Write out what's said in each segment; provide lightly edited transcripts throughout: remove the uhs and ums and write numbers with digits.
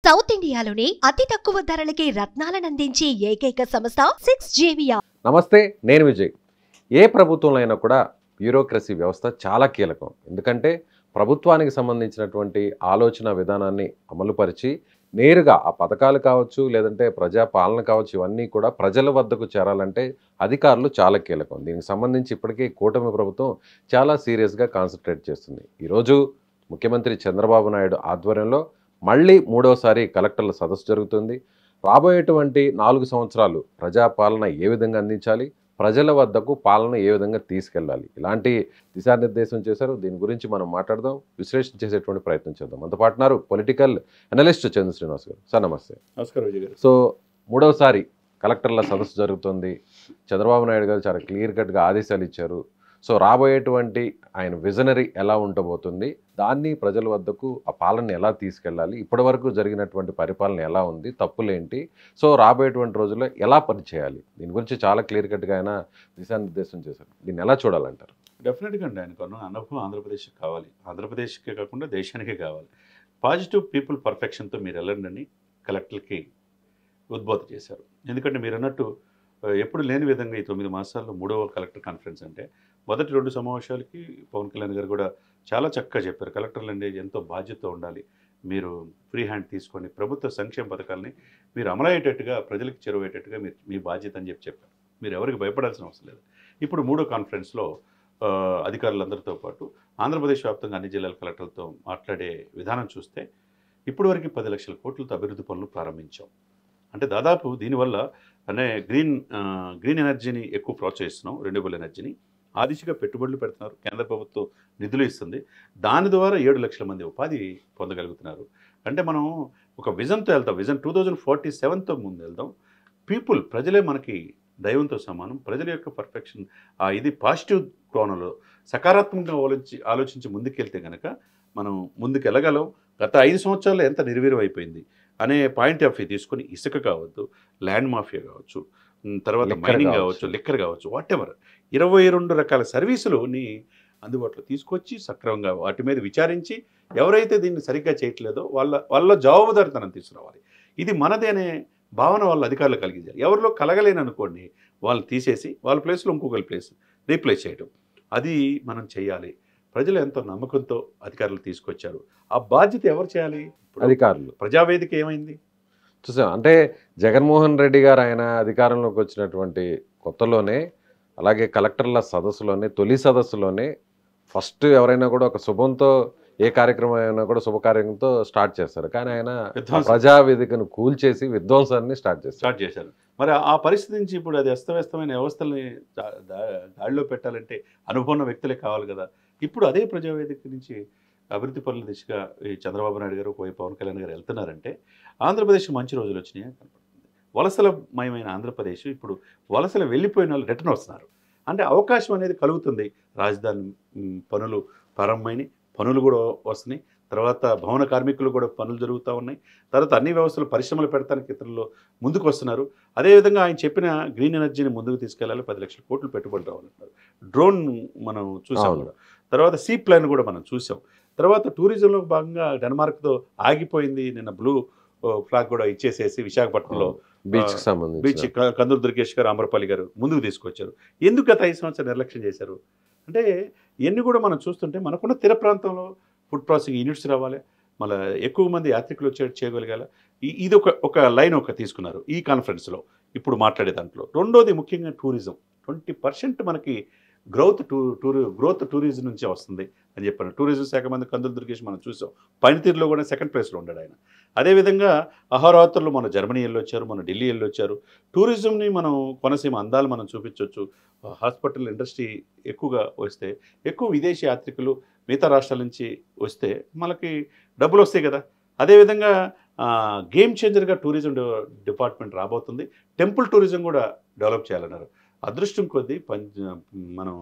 South ఇండియాలోనే అతి తక్కువ ధరలకి రత్నాలనందించే ఏకైక సంస్థ 6JVR. నమస్తే, నేను విజయ్. ఏ ప్రభుత్వంలో అయినా కూడా బ్యూరోక్రసీ వ్యవస్థ చాలా కీలకం. ఎందుకంటే ప్రభుత్వానికి సంబంధించినటువంటి ఆలోచన విధానాన్ని అమలుపరిచి నేరుగా ఆ పథకాలు కావచ్చు, లేదంటే ప్రజా పాలన కావచ్చు, ఇవన్నీ కూడా ప్రజల వద్దకు చేరాలంటే అధికారులు చాలా కీలకం. దీనికి సంబంధించి ఇప్పటికే కూటమి ప్రభుత్వం చాలా సీరియస్గా కాన్సన్ట్రేట్ చేస్తుంది. ఈరోజు ముఖ్యమంత్రి చంద్రబాబు నాయుడు ఆధ్వర్యంలో మళ్ళీ మూడవసారి కలెక్టర్ల సదస్సు జరుగుతుంది. రాబోయేటువంటి 4 సంవత్సరాలు ప్రజాపాలన ఏ విధంగా అందించాలి, ప్రజల వద్దకు పాలన ఏ విధంగా తీసుకెళ్ళాలి, ఇలాంటి దిశానిర్దేశం చేశారు. దీని గురించి మనం మాట్లాడదాం, విశ్లేషణ చేసేటువంటి ప్రయత్నం చేద్దాం. మనతో పాటున్నారు పొలిటికల్ అనలిస్ట్ చంద్ర శ్రీనివాస్ గారు. సార్ నమస్తే. నమస్కారం విజయ్ గారు. సో మూడవసారి కలెక్టర్ల సదస్సు జరుగుతుంది. చంద్రబాబు నాయుడు గారు చాలా క్లియర్ కట్గా ఆదేశాలు ఇచ్చారు. సో రాబోయేటువంటి ఆయన విజనరీ ఎలా ఉండబోతుంది, దాన్ని ప్రజల వద్దకు ఆ పాలన ఎలా తీసుకెళ్ళాలి, ఇప్పటి వరకు జరిగినటువంటి పరిపాలన ఎలా ఉంది, తప్పులేంటి, సో రాబోయేటువంటి రోజుల్లో ఎలా పనిచేయాలి, దీని గురించి చాలా క్లియర్ కట్గా ఆయన దిశానిర్దేశం చేశారు. దీన్ని ఎలా చూడాలంటారు? డెఫినెట్గా అండి, ఆయనకున్న అనుభవం ఆంధ్రప్రదేశ్కి కావాలి, ఆంధ్రప్రదేశ్కే కాకుండా దేశానికే కావాలి. పాజిటివ్ పీపుల్ పర్ఫెక్షన్తో మీరు వెళ్ళండి అని కలెక్టర్కి ఉద్బోధ చేశారు. ఎందుకంటే మీరు అన్నట్టు ఎప్పుడు లేని విధంగా ఈ 9 మాసాల్లో 3వ కలెక్టర్ కాన్ఫరెన్స్ అంటే మొదటి 2 సమావేశాలకి పవన్ కళ్యాణ్ గారు కూడా చాలా చక్కగా చెప్పారు. కలెక్టర్లు అంటే ఎంతో బాధ్యత ఉండాలి, మీరు ఫ్రీ హ్యాండ్ తీసుకొని ప్రభుత్వ సంక్షేమ పథకాలని మీరు అమలయ్యేటట్టుగా ప్రజలకు చేరువయ్యేటట్టుగా మీ బాధ్యత అని చెప్పారు. మీరు ఎవరికి భయపడాల్సిన అవసరం లేదు. ఇప్పుడు 3వ కాన్ఫరెన్స్లో అధికారులందరితో పాటు ఆంధ్రప్రదేశ్ వ్యాప్తంగా అన్ని జిల్లాల కలెక్టర్లతో మాట్లాడే విధానం చూస్తే ఇప్పటి వరకు 10 లక్షల కోట్లతో అభివృద్ధి పనులు ప్రారంభించాం. అంటే దాదాపు దీనివల్ల అంటే గ్రీన్ ఎనర్జీని ఎక్కువ ప్రోత్సహిస్తున్నాం, రెన్యూబుల్ ఎనర్జీని. ఆ దిశగా పెట్టుబడులు పెడుతున్నారు, కేంద్ర ప్రభుత్వం నిధులు ఇస్తుంది. దాని ద్వారా 7 లక్షల మంది ఉపాధి పొందగలుగుతున్నారు. అంటే మనం ఒక విజన్తో వెళ్తాం, విజన్ 2047తో ముందు వెళ్దాం. పీపుల్, ప్రజలే మనకి దైవంతో సమానం. ప్రజల యొక్క పర్ఫెక్షన్ ఇది పాజిటివ్ కోణంలో సకారాత్మకంగా ఆలోచించి ముందుకెళ్తే కనుక మనం ముందుకు వెళ్ళగలం. గత 5 సంవత్సరాల్లో ఎంత నిర్వీర్యం అయిపోయింది అనే పాయింట్ ఆఫ్ వ్యూ తీసుకొని ఇసుక కావద్దు, ల్యాండ్ మాఫియా కావచ్చు, తర్వాత మైనింగ్ కావచ్చు, లిక్కర్ కావచ్చు, వాట్ ఎవర్ 22 రకాల సర్వీసులని అందుబాటులో తీసుకొచ్చి సక్రమంగా వాటి మీద విచారించి ఎవరైతే దీన్ని సరిగ్గా చేయట్లేదో వాళ్ళ జవాబుదారితనం తీసుకురావాలి. ఇది మనదే అనే భావన వాళ్ళ అధికారులు కలిగించారు. ఎవరిలో కలగలేని అనుకోండి, వాళ్ళని తీసేసి వాళ్ళ ప్లేస్లో ఇంకొకరి ప్లేస్ రీప్లేస్ చేయడం, అది మనం చేయాలి. ప్రజలు ఎంతో నమ్మకంతో అధికారులు తీసుకొచ్చారు. ఆ బాధ్యత ఎవరు చేయాలి? అధికారులు. ప్రజావేదిక ఏమైంది చూసాం. అంటే జగన్మోహన్ రెడ్డి గారు ఆయన అధికారంలోకి వచ్చినటువంటి కొత్తలోనే, అలాగే కలెక్టర్ల సదస్సులోనే, తొలి సదస్సులోనే ఫస్ట్ ఎవరైనా కూడా ఒక శుభంతో, ఏ కార్యక్రమం అయినా కూడా శుభకార్యంతో స్టార్ట్ చేస్తారు. కానీ ఆయన ప్రజావేదికను కూల్చేసి విధ్వంసాన్ని స్టార్ట్ చేశారు. మరి ఆ పరిస్థితి నుంచి ఇప్పుడు అది అస్తవ్యస్తమైన వ్యవస్థల్ని గాడిలో పెట్టాలంటే అనుభవం వ్యక్తులే కావాలి కదా. ఇప్పుడు అదే ప్రజావేదిక నుంచి అభివృద్ధి పనుల దిశగా ఈ చంద్రబాబు నాయుడు గారు, పవన్ కళ్యాణ్ గారు వెళ్తున్నారంటే ఆంధ్రప్రదేశ్కి మంచి రోజులు వచ్చినాయి కనపడుతుంది. వలసలమయమైన ఆంధ్రప్రదేశ్ ఇప్పుడు వలసలు వెళ్ళిపోయిన వాళ్ళు రిటర్న్ వస్తున్నారు. అంటే అవకాశం అనేది కలుగుతుంది. రాజధాని పనులు ప్రారంభమైన పనులు కూడా వస్తున్నాయి. తర్వాత భవన కార్మికులు కూడా పనులు జరుగుతూ ఉన్నాయి. తర్వాత అన్ని వ్యవస్థలు పరిశ్రమలు పెడతానికి ఇతరులు ముందుకు వస్తున్నారు. అదేవిధంగా ఆయన చెప్పిన గ్రీన్ ఎనర్జీని ముందుకు తీసుకెళ్ళాలి, 10 లక్షల కోట్లు పెట్టుబడి రావాలంటారు. డ్రోన్ మనం చూసాం కూడా. తర్వాత సీ ప్లాన్ కూడా మనం చూసాం. తర్వాత టూరిజంలో భాగంగా డెన్మార్క్తో ఆగిపోయింది. నిన్న బ్లూ ఫ్లాగ్ కూడా ఇచ్చేసేసి విశాఖపట్నంలో బీచ్ కందూరు దుర్గేష్ గారు, ఆమ్రపల్లి గారు ముందుకు తీసుకొచ్చారు. ఎందుకు గత 5 సంవత్సరాలు నిర్లక్ష్యం చేశారు అంటే ఇవన్నీ కూడా మనం చూస్తుంటే మనకున్న తీర ప్రాంతంలో ఫుడ్ ప్రాసెసింగ్ యూనిట్స్ రావాలి, మళ్ళీ ఎక్కువ మంది యాత్రికులు చేయగలగాలి. ఇది ఒక లైన్ తీసుకున్నారు ఈ కాన్ఫరెన్స్లో ఇప్పుడు మాట్లాడే దాంట్లో. రెండోది ముఖ్యంగా టూరిజం. 20% మనకి గ్రోత్ టూరిజం నుంచే వస్తుంది అని చెప్పారు. టూరిజం శాఖ మంది కందులు దుర్గేష్ మనం చూసాం. పనితీరులో కూడా 2nd ప్లేస్లో ఉన్నాడు ఆయన. అదేవిధంగా అహోరాత్రులు మన జర్మనీ వెళ్ళొచ్చారు, మన ఢిల్లీ వెళ్ళొచ్చారు. టూరిజంని మనం కొనసీమ అందాలు మనం చూపించవచ్చు. హాస్పిటల్ ఇండస్ట్రీ ఎక్కువగా వస్తే ఎక్కువ విదేశీ యాత్రికులు మిగతా రాష్ట్రాల నుంచి వస్తే మనకి డబ్బులు వస్తాయి కదా. అదేవిధంగా గేమ్ చేంజర్గా టూరిజం డిపార్ట్మెంట్ రాబోతుంది. టెంపుల్ టూరిజం కూడా డెవలప్ చేయాలన్నారు. అదృష్టం కొద్దీ మనం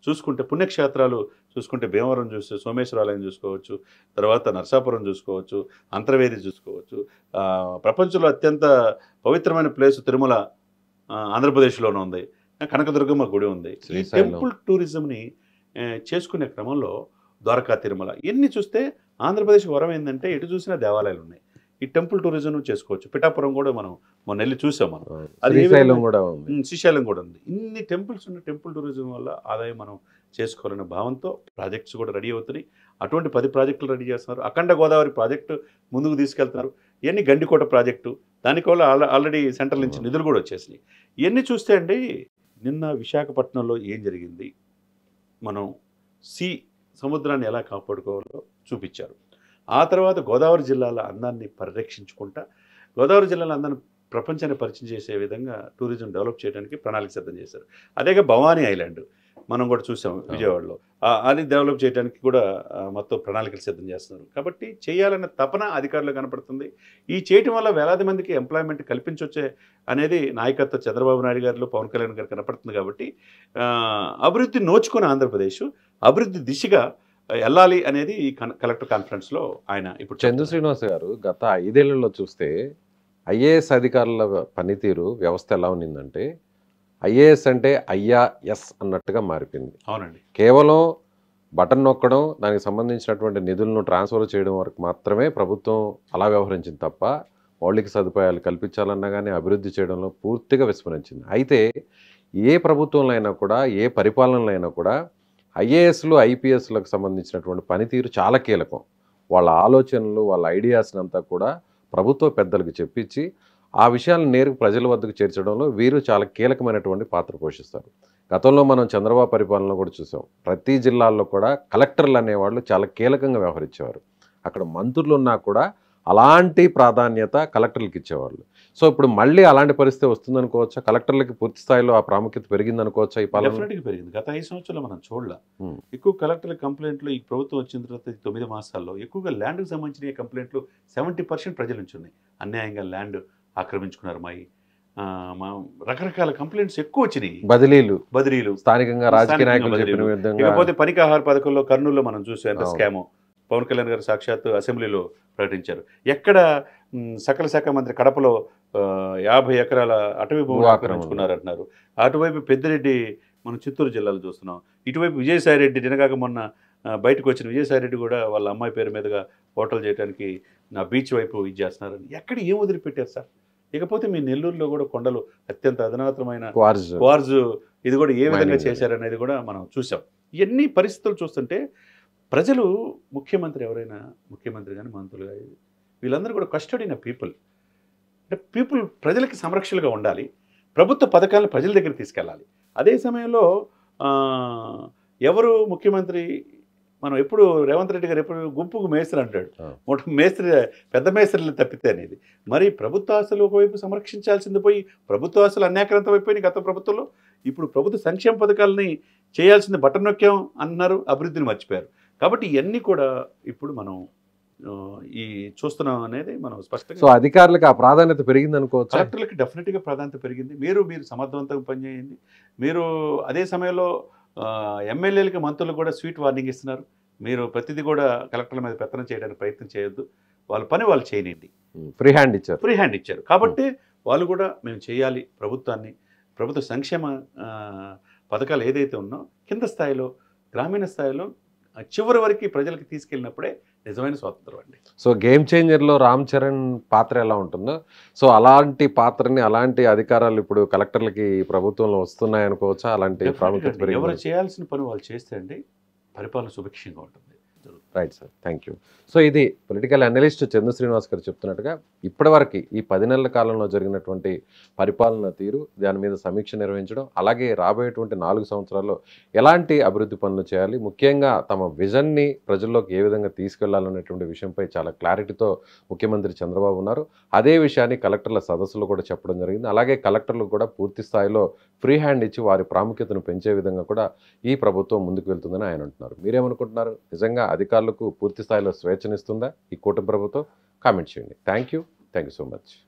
చూసుకుంటే పుణ్యక్షేత్రాలు చూసుకుంటే భీమవరం సోమేశ్వర ఆలయం చూసుకోవచ్చు, తర్వాత నరసాపురం చూసుకోవచ్చు, అంతర్వేది చూసుకోవచ్చు. ప్రపంచంలో అత్యంత పవిత్రమైన ప్లేస్ తిరుమల ఆంధ్రప్రదేశ్లోనే ఉంది. కనకదుర్గమ్మ గుడి ఉంది. ఈ టెంపుల్ టూరిజంని చేసుకునే క్రమంలో ద్వారకా, తిరుమల ఇవన్నీ చూస్తే ఆంధ్రప్రదేశ్ వరం ఏంటంటే ఎటు చూసినా దేవాలయాలు ఉన్నాయి. ఈ టెంపుల్ టూరిజం చేసుకోవచ్చు. పిఠాపురం కూడా మనం మొన్న వెళ్ళి చూసాం మనం. అది ఏ శ్రీశైలం విధంగా కూడా ఉంది. శ్రీశైలం కూడా ఉంది. ఇన్ని టెంపుల్స్ ఉన్న టెంపుల్ టూరిజం వల్ల ఆదాయం మనం చేసుకోవాలనే భావంతో ప్రాజెక్ట్స్ కూడా రెడీ అవుతున్నాయి. అటువంటి 10 ప్రాజెక్టులు రెడీ చేస్తున్నారు. అఖండ గోదావరి ప్రాజెక్టు ముందుకు తీసుకెళ్తున్నారు. ఇవన్నీ గండికోట ప్రాజెక్టు, దానివల్ల ఆల్రెడీ సెంట్రల్ నుంచి నిధులు కూడా వచ్చేసినాయి. ఇవన్నీ చూస్తే అండి, నిన్న విశాఖపట్నంలో ఏం జరిగింది, మనం సముద్రాన్ని ఎలా కాపాడుకోవాలో చూపించారు. ఆ తర్వాత గోదావరి జిల్లాల అందాన్ని పరిరక్షించుకుంటా గోదావరి జిల్లాల అందాన్ని ప్రపంచాన్ని పరిచయం చేసే విధంగా టూరిజం డెవలప్ చేయడానికి ప్రణాళిక సిద్ధం చేశారు. అదేగా భవానీ ఐలాండ్ మనం కూడా చూసాం విజయవాడలో. అది డెవలప్ చేయడానికి కూడా మొత్తం ప్రణాళికలు సిద్ధం చేస్తున్నారు. కాబట్టి చేయాలన్న తపన అధికారులు కనపడుతుంది. ఈ చేయటం వల్ల వేలాది మందికి ఎంప్లాయ్మెంట్ కల్పించవచ్చే అనేది నాయకత్వం చంద్రబాబు నాయుడు గారిలో పవన్ కళ్యాణ్ గారు కనపడుతుంది. కాబట్టి అభివృద్ధి నోచుకున్న ఆంధ్రప్రదేశ్ అభివృద్ధి దిశగా వెళ్ళాలి అనేది ఈ కలెక్టర్ కాన్ఫరెన్స్లో ఆయన ఇప్పుడు చందు శ్రీనివాస్ గారు గత 5 ఏళ్లలో చూస్తే ఐఏఎస్ అధికారుల పనితీరు వ్యవస్థ ఎలా ఉన్నిందంటే, ఐఏఎస్ అంటే ఐఆర్ఎస్ అన్నట్టుగా మారిపోయింది. అవునండి. కేవలం బటన్ నొక్కడం, దానికి సంబంధించినటువంటి నిధులను ట్రాన్స్ఫర్ చేయడం వరకు మాత్రమే ప్రభుత్వం అలా వ్యవహరించింది తప్ప మౌలిక సదుపాయాలు కల్పించాలన్నా కానీ అభివృద్ధి చేయడంలో పూర్తిగా విస్మరించింది. అయితే ఏ ప్రభుత్వంలో అయినా కూడా, ఏ పరిపాలనలో అయినా కూడా ఐఏఎస్లు ఐపీఎస్లకు సంబంధించినటువంటి పనితీరు చాలా కీలకం. వాళ్ళ ఆలోచనలు, వాళ్ళ ఐడియాస్ని అంతా కూడా ప్రభుత్వ పెద్దలకు చెప్పించి ఆ విషయాలను నేరుగా ప్రజల వద్దకు చేర్చడంలో వీరు చాలా కీలకమైనటువంటి పాత్ర పోషిస్తారు. గతంలో మనం చంద్రబాబు పరిపాలనలో కూడా చూసాం. ప్రతి జిల్లాల్లో కూడా కలెక్టర్లు అనేవాళ్ళు చాలా కీలకంగా వ్యవహరించేవారు. అక్కడ మంత్రులు ఉన్నా కూడా అలాంటి ప్రాధాన్యత కలెక్టర్లకు ఇచ్చేవాళ్ళు. సో ఇప్పుడు మళ్ళీ అలాంటి పరిస్థితి వస్తుందనుకోవచ్చా? కలెక్టర్లకి పూర్తి స్థాయిలో ఆ ప్రాముఖ్యత పెరిగిందనుకోవచ్చా ఈ పాలన? డెఫినెట్గా పెరిగింది. గత 5 సంవత్సరాలు మనం చూడలే. ఎక్కువ కలెక్టర్ల కంప్లైంట్లు ఈ ప్రభుత్వం వచ్చిన తర్వాత 9 మాసాల్లో ఎక్కువగా ల్యాండ్కి సంబంధించిన కంప్లైంట్లు 70% ప్రజల నుంచి ఉన్నాయి. అన్యాయంగా ల్యాండ్ ఆక్రమించుకున్నారు. రకరకాల కంప్లైంట్స్ ఎక్కువ వచ్చినాయి. బదిలీలు స్థానికంగా రాజకీయ నాయకులు చెప్పిన విధంగా. ఇకపోతే పనికాహార పథకంలో కర్నూలులో మనం చూసాం ఎంత స్కాము. పవన్ కళ్యాణ్ గారు సాక్షాత్తు అసెంబ్లీలో ప్రకటించారు. ఎక్కడ సకల శాఖ మంత్రి కడపలో 50 ఎకరాల అటవీ భూములు ఆక్రమించుకున్నారంటున్నారు. అటువైపు పెద్దిరెడ్డి మనం చిత్తూరు జిల్లాలో చూస్తున్నాం. ఇటువైపు విజయసాయిరెడ్డి నినగాక మొన్న బయటకు వచ్చిన విజయసాయిరెడ్డి కూడా వాళ్ళ అమ్మాయి పేరు మీదుగా హోటల్ చేయడానికి నా బీచ్ వైపు ఇది చేస్తున్నారని ఎక్కడ ఏం వదిలిపెట్టారు సార్? ఇకపోతే మీ నెల్లూరులో కూడా కొండలు అత్యంత అధునాతనమైన క్వార్జ్ ఇది కూడా ఏ విధంగా చేశారనేది కూడా మనం చూసాం. ఇవన్నీ పరిస్థితులు చూస్తుంటే ప్రజలు ముఖ్యమంత్రి ఎవరైనా, ముఖ్యమంత్రి కానీ మంత్రులు కానీ వీళ్ళందరూ కూడా కస్టడీన పీపుల్. అంటే పీపుల్ ప్రజలకి సంరక్షణగా ఉండాలి. ప్రభుత్వ పథకాలను ప్రజల దగ్గర తీసుకెళ్ళాలి. అదే సమయంలో ఎవరు ముఖ్యమంత్రి, మనం ఎప్పుడు రేవంత్ రెడ్డి గారు ఎప్పుడు గుంపుకు మేస్త్రి అంటాడు. మేస్త్రి పెద్ద మేస్త్రిని తప్పితే అనేది. మరి ప్రభుత్వ ఆస్తులు ఒకవైపు సంరక్షించాల్సింది పోయి ప్రభుత్వ ఆస్తులు అన్యాక్రాంతం అయిపోయినాయి గత ప్రభుత్వంలో. ఇప్పుడు ప్రభుత్వ సంక్షేమ పథకాలని చేయాల్సింది బటన్ నొక్కాం అన్నారు, అభివృద్ధిని మర్చిపోయారు. కాబట్టి ఇవన్నీ కూడా ఇప్పుడు మనం ఈ చూస్తున్నాం అనేది మనం స్పష్టంగా. సో అధికారులకు ఆ ప్రాధాన్యత పెరిగింది అనుకోవచ్చు. కలెక్టర్లకి డెఫినెట్గా ప్రాధాన్యత పెరిగింది. మీరు సమర్థవంతంగా పనిచేయండి. మీరు అదే సమయంలో ఎమ్మెల్యేలకి మంత్రులకు కూడా స్వీట్ వార్నింగ్ ఇస్తున్నారు. మీరు ప్రతిదీ కూడా కలెక్టర్ల మీద పెత్తనం చేయడానికి ప్రయత్నం చేయొద్దు, వాళ్ళ పని వాళ్ళు చేయనండి. ఫ్రీ హ్యాండ్ ఇచ్చారు. కాబట్టి వాళ్ళు కూడా మేము చేయాలి ప్రభుత్వాన్ని, ప్రభుత్వ సంక్షేమ పథకాలు ఏదైతే ఉన్నో కింద స్థాయిలో, గ్రామీణ స్థాయిలో చివరి వరకు ప్రజలకు తీసుకెళ్ళినప్పుడే నిజమైన స్వాతంత్రం అండి. సో గేమ్ చేంజర్లో రామ్ చరణ్ పాత్ర ఎలా ఉంటుందో, సో అలాంటి పాత్రని, అలాంటి అధికారాలు ఇప్పుడు కలెక్టర్లకి ప్రభుత్వంలో వస్తున్నాయి అనుకోవచ్చా? అలాంటి ప్రాముఖ్యత ఎవరు చేయాల్సిన పని వాళ్ళు చేస్తే అండి పరిపాలన సుభిక్షంగా ఉంటుంది. Right sir, thank you. So ఇది పొలిటికల్ అనలిస్ట్ చందు శ్రీనివాస్ గారు చెప్తున్నట్టుగా ఇప్పటివరకు ఈ 10 నెలల కాలంలో జరిగినటువంటి పరిపాలన తీరు, దాని మీద సమీక్ష నిర్వహించడం, అలాగే రాబోయేటువంటి 4 సంవత్సరాల్లో ఎలాంటి అభివృద్ధి పనులు చేయాలి, ముఖ్యంగా తమ విజన్ని ప్రజల్లోకి ఏ విధంగా తీసుకెళ్లాలనేటువంటి విషయంపై చాలా క్లారిటీతో ముఖ్యమంత్రి చంద్రబాబు ఉన్నారు. అదే విషయాన్ని కలెక్టర్ల సదస్సులో కూడా చెప్పడం జరిగింది. అలాగే కలెక్టర్లకు కూడా పూర్తి స్థాయిలో ఫ్రీ హ్యాండ్ ఇచ్చి వారి ప్రాముఖ్యతను పెంచే విధంగా కూడా ఈ ప్రభుత్వం ముందుకు వెళ్తుందని ఆయన అంటున్నారు. మీరేమనుకుంటున్నారు? నిజంగా అధికారులకు పూర్తి స్థాయిలో స్వేచ్ఛనిస్తుందా ఈ కూటమి ప్రభుత్వం? కామెంట్ చేయండి. Thank you so much.